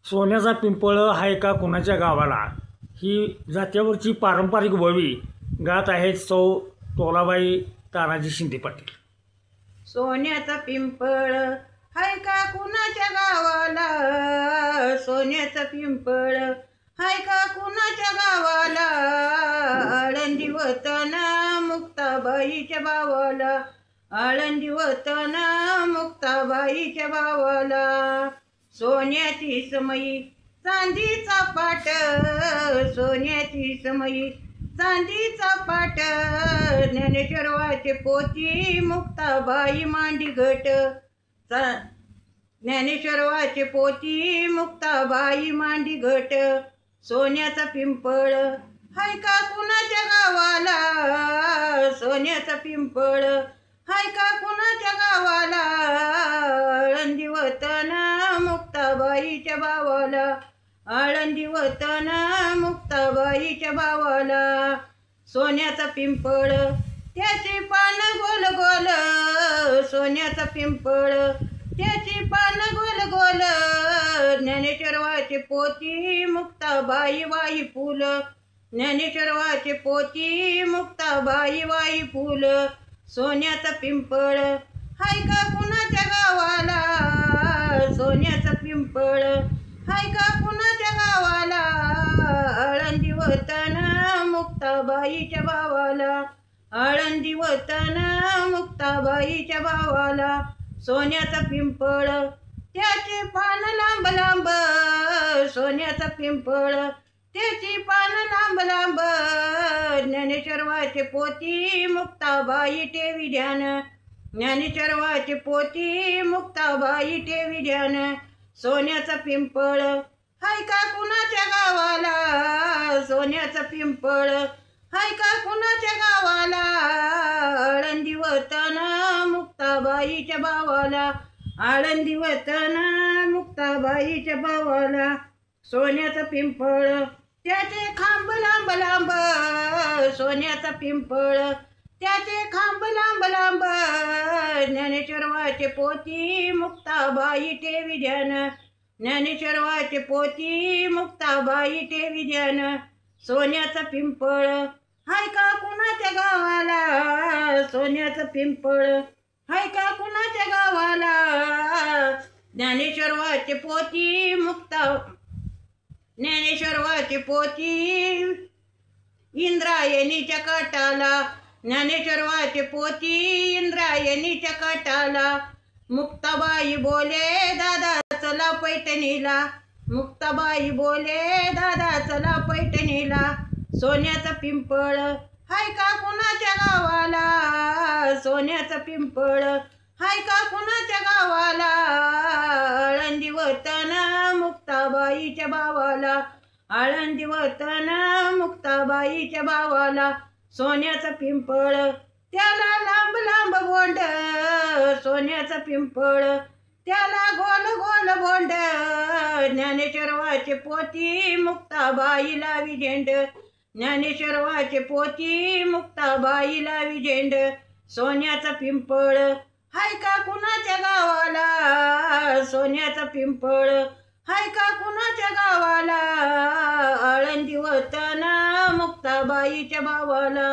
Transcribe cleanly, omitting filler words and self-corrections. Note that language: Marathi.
सोन्याचा पिंपळ हाय का कुणाच्या गावाला ही जात्यावरची पारंपरिक वळी गात आहेत सौ तोलाबाई तानाजी शिंदे पाटील। सोन्याचा पिंपळ हाय का कुणाच्या गावाला, सोन्याचा पिंपळ हाय का कुणाच्या गावाला, आळंदी वतन मुक्ताबाईच्या भावाला, आळंदी वतन मुक्ताबाईच्या भावाला। सोन्याची समई चांदीचा पाट, सोन्याची समई चांदीचा पाट, ज्ञानेश्वराचे पोथी मुक्ताबाई मांडी घट, ज्ञानेश्वराचे पोथी मुक्ताबाई मांडी घट। सोन्याचा पिंपळ हाय का कुणाच्या गावाला, सोन्याचा पिंपळ हाय का कुणाच्या गावाला, आळंदी वतन मुक्ताबाईच्या भावाला, आळंदी वतन मुक्ताबाईच्या भावाला। सोन्याचा पिंपळ त्याची पान गोल गोल, सोन्याचा पिंपळ त्याची पान गोल गोल, ज्ञानेश्वराचे पोथी मुक्ताबाई वाही फुल, ज्ञानेश्वराचे पोथी मुक्ताबाई वाही फुल। सोन्याचा पिंपळ हाय का कुणाच्या गावाला, सोन्याचा पिंपळ हाय का कुणाच्या गावाला, आळंदी वतन मुक्ताबाईच्या भावाला, आळंदी वतन मुक्ताबाईच्या भावाला। सोन्याचा पिंपळ त्याचे पान लांब लांब, सोन्याचा पिंपळ त्याची पान लांब लांब, ज्ञानेश्वराचे पोथी मुक्ताबाई ठेवी ध्यान, ज्ञानेश्वराचे पोथी मुक्ताबाई ठेवी ध्यान। सोन्याचा पिंपळ हाय का कुणाच्या गावाला, सोन्याचा पिंपळ हाय का कुणाच्या गावाला, आळंदी वतन मुक्ताबाईच्या भावाला, आळंदी वतन मुक्ताबाईच्या भावाला। सोन्याचा पिंपळ त्याचे खांब लांब लांब, सोन्याचा पिंपळ त्याचे खांब लांब लांब, ज्ञानेश्वराचे पोथी मुक्ताबाई ठेवी ध्यान, ज्ञानेश्वराचे पोथी मुक्ताबाई ठेवी ध्यान। सोन्याचा पिंपळ हाय का कुणाच्या गावाला, सोन्याचा पिंपळ हाय का कुणाच्या गावाला, ज्ञानेश्वराचे पोथी ज्ञानेश्वराचे पोथी इंद्रायणीच्या काठाला, ज्ञानेश्वराचे पोथी इंद्रायणीच्या काठाला। मुक्ताबाई बोले दादा चला पैठणीला, मुक्ताबाई बोले दादा चला पैठणीला। सोन्याचा पिंपळ हाय का कुणाच्या गावाला, सोन्याचा पिंपळ हाय का कुणाच्या गावाला, आळंदी वतन मुक्ताबाईच्या भावाला, आळंदी वतन मुक्ताबाईच्या भावाला। सोन्याचा पिंपळ त्याला लांब लांब बोंड, सोन्याचा पिंपळ त्याला गोल गोल बोंड, ज्ञानेश्वराचे पोथी मुक्ताबाई लावी झेंड, ज्ञानेश्वराचे पोथी मुक्ताबाई लावी झेंड। सोन्याचा पिंपळ हाय का कुणाच्या गावाला, सोन्याचा पिंपळ हाय का कुणाच्या गावाला, आळंदी वतन मुक्ताबाईच्या भावाला।